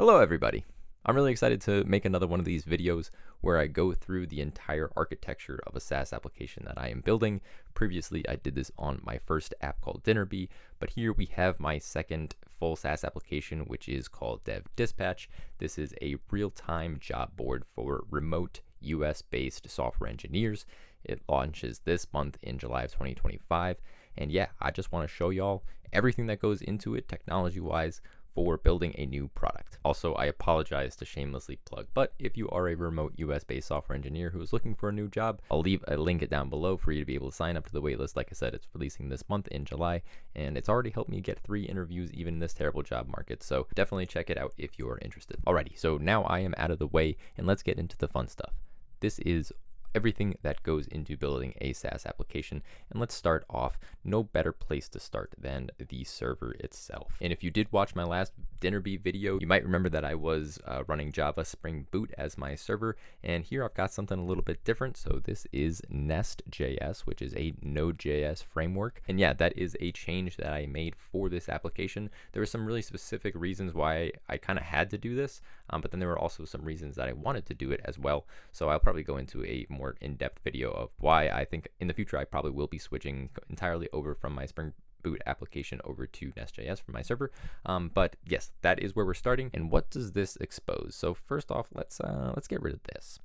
Hello everybody. I'm really excited to make another one of these videos where I go through the entire architecture of a SaaS application that I am building. Previously, I did this on my first app called Dinnerbee, but here we have my second full SaaS application, which is called Dev Dispatch. This is a real-time job board for remote US-based software engineers. It launches this month in July of 2025. And yeah, I just want to show y'all everything that goes into it technology-wise for building a new product. Also, I apologize to shamelessly plug, but if you are a remote US-based software engineer who is looking for a new job, I'll leave a link down below for you to be able to sign up to the waitlist. Like I said, it's releasing this month in July, and it's already helped me get 3 interviews even in this terrible job market, so definitely check it out if you are interested. Alrighty, so now I am out of the way, and let's get into the fun stuff. This is everything that goes into building a SaaS application. And let's start off, no better place to start than the server itself. And if you did watch my last Dinnerbee video, you might remember that I was running Java Spring Boot as my server. And here I've got something a little bit different. So this is Nest.js, which is a Node.js framework. And yeah, that is a change that I made for this application. There were some really specific reasons why I kind of had to do this, but then there were also some reasons that I wanted to do it as well. So I'll probably go into a more in-depth video of why I think in the future I probably will be switching entirely over from my Spring Boot application over to Nest.js for my server. But yes, that is where we're starting. And what does this expose? So first off, let's get rid of this.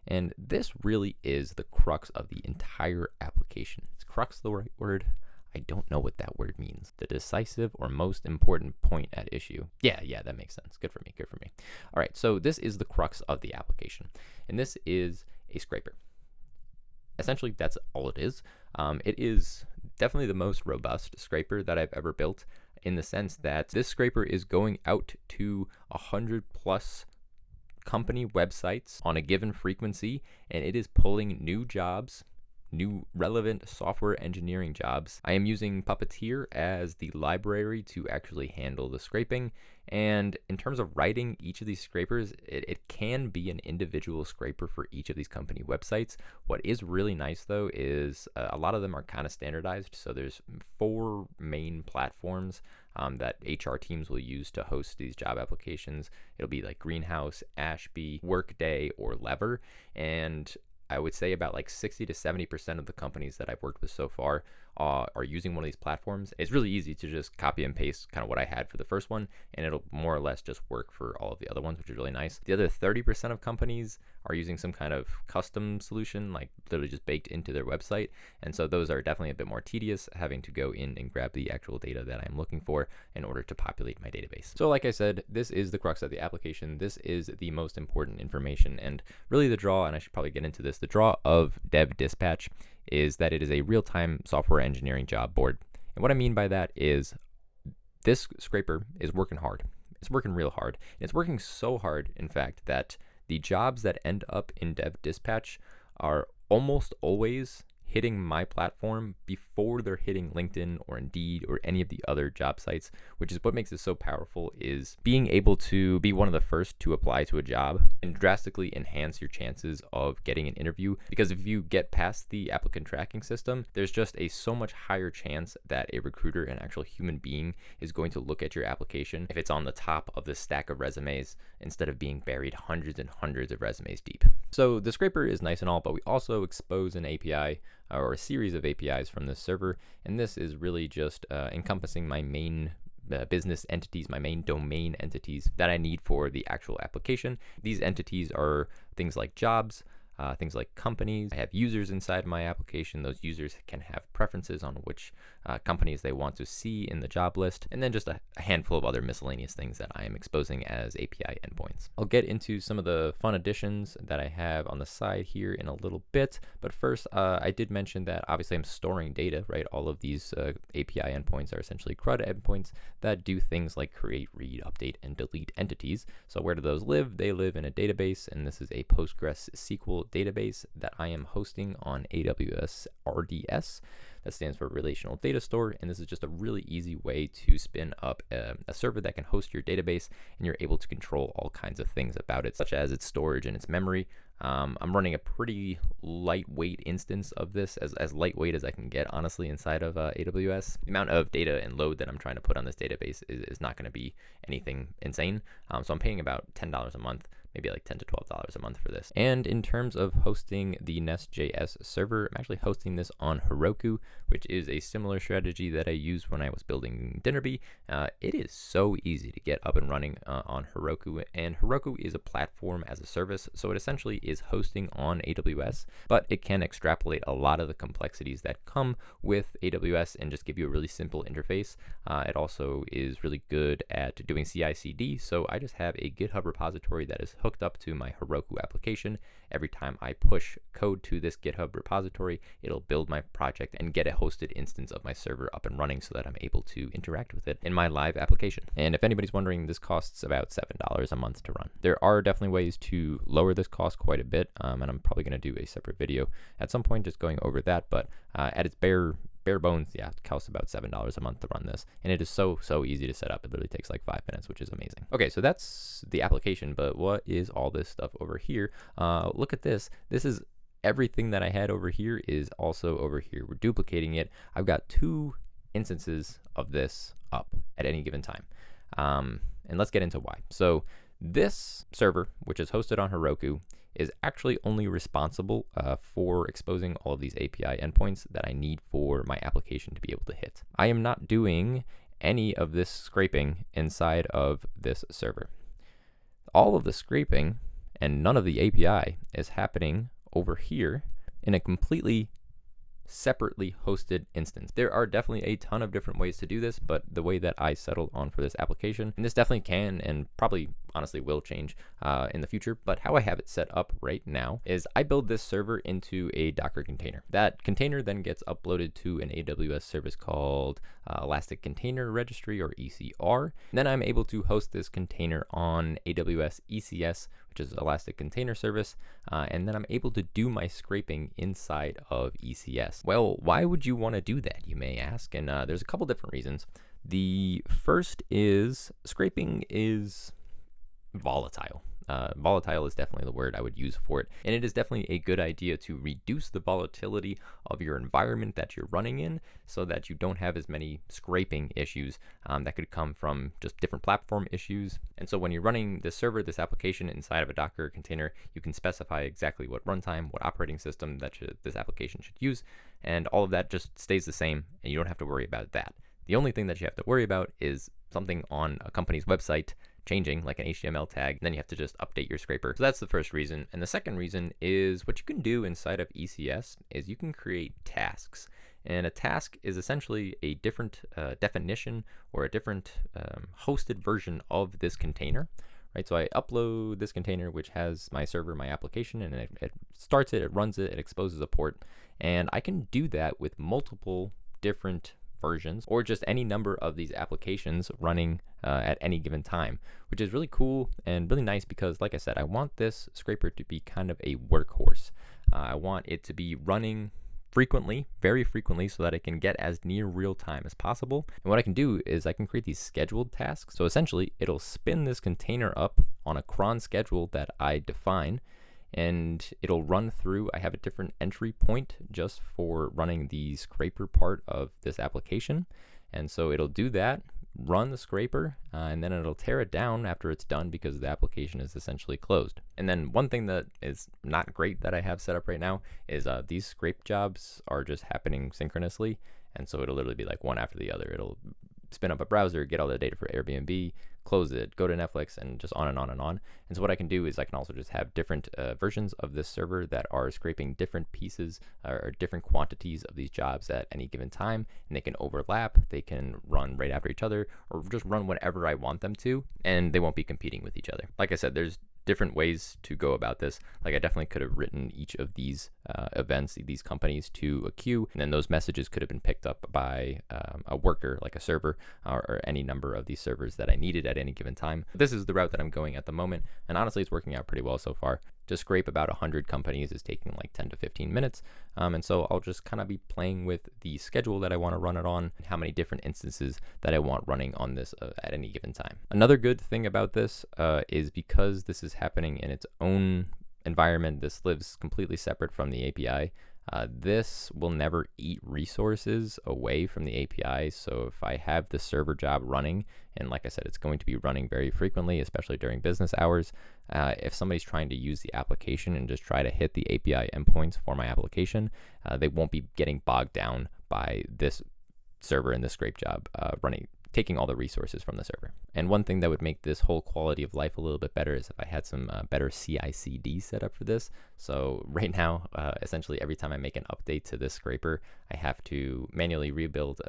And this really is the crux of the entire application. Is crux the right word? I don't know what that word means. The decisive or most important point at issue. Yeah, that makes sense. Good for me. All right, so this is the crux of the application. And this is a scraper. Essentially, that's all it is. It is definitely the most robust scraper that I've ever built, in the sense that this scraper is going out to 100+ company websites on a given frequency, and it is pulling new jobs, new relevant software engineering jobs. I am using Puppeteer as the library to actually handle the scraping. And in terms of writing each of these scrapers, it can be an individual scraper for each of these company websites. What is really nice though is a lot of them are kind of standardized. So there's 4 main platforms that HR teams will use to host these job applications. It'll be like Greenhouse, Ashby, Workday, or Lever. And I would say about like 60 to 70% of the companies that I've worked with so far are using one of these platforms. It's really easy to just copy and paste kind of what I had for the first one, and it'll more or less just work for all of the other ones, which is really nice. The other 30% of companies are using some kind of custom solution, like literally just baked into their website. And so those are definitely a bit more tedious, having to go in and grab the actual data that I'm looking for in order to populate my database. So like I said, this is the crux of the application. This is the most important information, and really the draw, and I should probably get into this, the draw of Dev Dispatch is that it is a real-time software engineering job board. And what I mean by that is this scraper is working hard. It's working real hard. And it's working so hard, in fact, that the jobs that end up in Dev Dispatch are almost always hitting my platform before they're hitting LinkedIn or Indeed or any of the other job sites, which is what makes it so powerful, is being able to be one of the first to apply to a job and drastically enhance your chances of getting an interview. Because if you get past the applicant tracking system, there's just a so much higher chance that a recruiter, an actual human being, is going to look at your application if it's on the top of the stack of resumes instead of being buried hundreds and hundreds of resumes deep. So the scraper is nice and all, but we also expose an API or a series of APIs from this server, and this is really just encompassing my main business entities, my main domain entities that I need for the actual application. These entities are things like jobs, things like companies. I have users inside my application. Those users can have preferences on which companies they want to see in the job list, and then just a handful of other miscellaneous things that I am exposing as API endpoints. I'll get into some of the fun additions that I have on the side here in a little bit, but first I did mention that obviously I'm storing data, right? All of these API endpoints are essentially CRUD endpoints that do things like create, read, update, and delete entities. So where do those live? They live in a database, and this is a Postgres SQL database that I am hosting on AWS RDS. That stands for Relational Data Store, and this is just a really easy way to spin up a server that can host your database, and you're able to control all kinds of things about it, such as its storage and its memory. I'm running a pretty lightweight instance of this, as lightweight as I can get, honestly, inside of AWS. The amount of data and load that I'm trying to put on this database is not going to be anything insane. So I'm paying about $10 a month, maybe like $10 to $12 a month for this. And in terms of hosting the Nest.js server, I'm actually hosting this on Heroku, which is a similar strategy that I used when I was building Dinnerbee. It is so easy to get up and running on Heroku, and Heroku is a platform as a service, so it essentially is hosting on AWS, but it can extrapolate a lot of the complexities that come with AWS and just give you a really simple interface. It also is really good at doing CI/CD, so I just have a GitHub repository that is hooked up to my Heroku application. Every time I push code to this GitHub repository, it'll build my project and get a hosted instance of my server up and running so that I'm able to interact with it in my live application. And if anybody's wondering, this costs about $7 a month to run. There are definitely ways to lower this cost quite a bit, and I'm probably going to do a separate video at some point just going over that, but at its bare bones, yeah, it costs about $7 a month to run this, and it is so easy to set up. It literally takes like 5 minutes, which is amazing. Okay, so that's the application, but what is all this stuff over here? Look at this. This is everything that I had over here is also over here. We're duplicating it. I've got 2 instances of this up at any given time, and let's get into why. So this server, which is hosted on Heroku, is actually only responsible for exposing all of these API endpoints that I need for my application to be able to hit. I am not doing any of this scraping inside of this server. All of the scraping and none of the API is happening over here in a completely separately hosted instance. There are definitely a ton of different ways to do this, but the way that I settled on for this application, and this definitely can and probably honestly will change in the future, but how I have it set up right now is I build this server into a Docker container. That container then gets uploaded to an AWS service called Elastic Container Registry, or ECR. And then I'm able to host this container on AWS ECS, which is Elastic Container Service, and then I'm able to do my scraping inside of ECS. Well, why would you want to do that, you may ask? And there's a couple different reasons. The first is scraping is volatile. Volatile is definitely the word I would use for it, and it is definitely a good idea to reduce the volatility of your environment that you're running in so that you don't have as many scraping issues that could come from just different platform issues. And so when you're running this server, this application inside of a Docker container, you can specify exactly what runtime, what operating system that this application should use, and all of that just stays the same, and you don't have to worry about that. The only thing that you have to worry about is something on a company's website changing, like an HTML tag, and then you have to just update your scraper. So that's the first reason. And the second reason is what you can do inside of ECS is you can create tasks. And a task is essentially a different definition or a different hosted version of this container. Right, so I upload this container, which has my server, my application, and it starts it, it runs it, it exposes a port, and I can do that with multiple different versions or just any number of these applications running at any given time, which is really cool and really nice because, like I said, I want this scraper to be kind of a workhorse. I want it to be running frequently, very frequently, so that I can get as near real time as possible. And what I can do is I can create these scheduled tasks. So essentially, it'll spin this container up on a cron schedule that I define, and it'll run through. I have a different entry point just for running the scraper part of this application. And so it'll do that, run the scraper, and then it'll tear it down after it's done because the application is essentially closed. And then one thing that is not great that I have set up right now is these scrape jobs are just happening synchronously. And so it'll literally be like one after the other. It'll spin up a browser, get all the data for Airbnb, close it, go to Netflix, and just on and on and on. And so what I can do is I can also just have different versions of this server that are scraping different pieces or different quantities of these jobs at any given time, and they can overlap, they can run right after each other, or just run whenever I want them to, and they won't be competing with each other. Like I said, there's different ways to go about this. Like I definitely could have written each of these events, these companies, to a queue, and then those messages could have been picked up by a worker, like a server, or any number of these servers that I needed at any given time. This is the route that I'm going at the moment, and honestly, it's working out pretty well so far. to scrape about 100 companies is taking like 10 to 15 minutes. And so I'll just kind of be playing with the schedule that I want to run it on, and how many different instances that I want running on this at any given time. Another good thing about this is because this is happening in its own environment, this lives completely separate from the API. This will never eat resources away from the API. So if I have the server job running, and like I said, it's going to be running very frequently, especially during business hours, if somebody's trying to use the application and just try to hit the API endpoints for my application, they won't be getting bogged down by this server and this scrape job taking all the resources from the server. And one thing that would make this whole quality of life a little bit better is if I had some better CI/CD set up for this. So right now, essentially every time I make an update to this scraper, I have to manually rebuild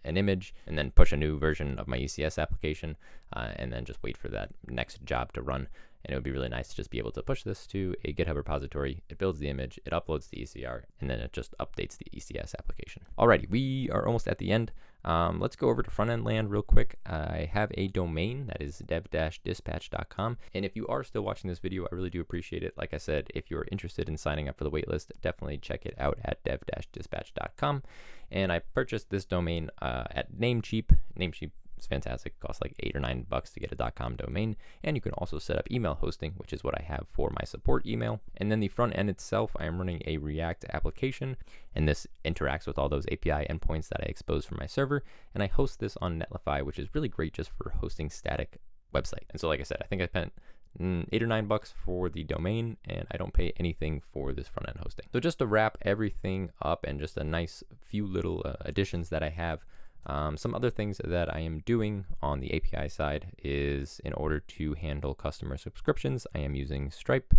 an image and then push a new version of my ECS application, and then just wait for that next job to run. And it would be really nice to just be able to push this to a GitHub repository. It builds the image, it uploads the ECR, and then it just updates the ECS application. Alrighty, we are almost at the end. Let's go over to front-end land real quick. I have a domain that is dev-dispatch.com. And if you are still watching this video, I really do appreciate it. Like I said, if you're interested in signing up for the waitlist, definitely check it out at dev-dispatch.com. And I purchased this domain at Namecheap. Namecheap is fantastic. It costs like $8 or $9 to get a .com domain. And you can also set up email hosting, which is what I have for my support email. And then the front end itself, I am running a React application, and this interacts with all those API endpoints that I expose from my server. And I host this on Netlify, which is really great just for hosting static website. And so like I said, I think I spent $8 or $9 for the domain, and I don't pay anything for this front end hosting. So just to wrap everything up, and just a nice few little additions that I have. Some other things that I am doing on the API side is, in order to handle customer subscriptions, I am using Stripe.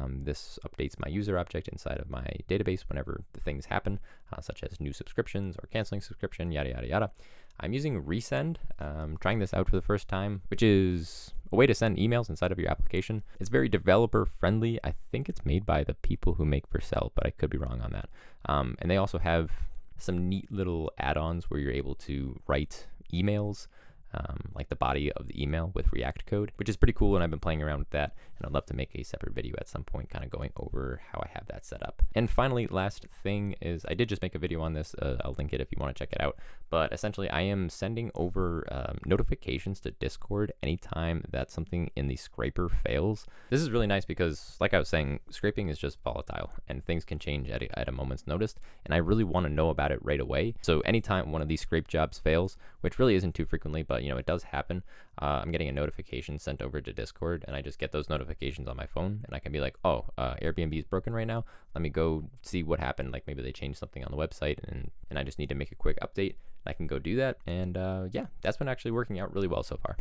This updates my user object inside of my database whenever the things happen, such as new subscriptions or canceling subscription, yada, yada, yada. I'm using Resend, trying this out for the first time, which is a way to send emails inside of your application. It's very developer friendly. I think it's made by the people who make Vercel, but I could be wrong on that. And they also have some neat little add-ons where you're able to write emails, like the body of the email with React code, which is pretty cool. And I've been playing around with that, and I'd love to make a separate video at some point kind of going over how I have that set up. And finally, last thing is, I did just make a video on this. I'll link it if you want to check it out. But essentially, I am sending over notifications to Discord anytime that something in the scraper fails. This is really nice because, like I was saying, scraping is just volatile and things can change at a moment's notice. And I really want to know about it right away. So anytime one of these scrape jobs fails, which really isn't too frequently, but it does happen, I'm getting a notification sent over to Discord, and I just get those notifications on my phone, and I can be like, oh, Airbnb is broken right now. Let me go see what happened. Like maybe they changed something on the website, and I just need to make a quick update. I can go do that. And yeah, that's been actually working out really well so far.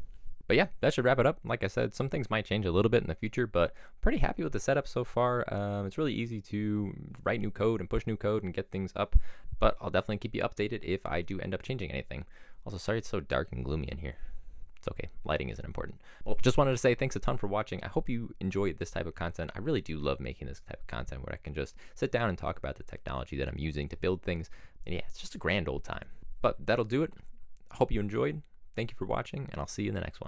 But yeah, that should wrap it up. Like I said, some things might change a little bit in the future, but I'm pretty happy with the setup so far. It's really easy to write new code and push new code and get things up, but I'll definitely keep you updated if I do end up changing anything. Also, sorry it's so dark and gloomy in here. It's okay. Lighting isn't important. Well, just wanted to say thanks a ton for watching. I hope you enjoyed this type of content. I really do love making this type of content where I can just sit down and talk about the technology that I'm using to build things. And yeah, it's just a grand old time. But that'll do it. I hope you enjoyed. Thank you for watching, and I'll see you in the next one.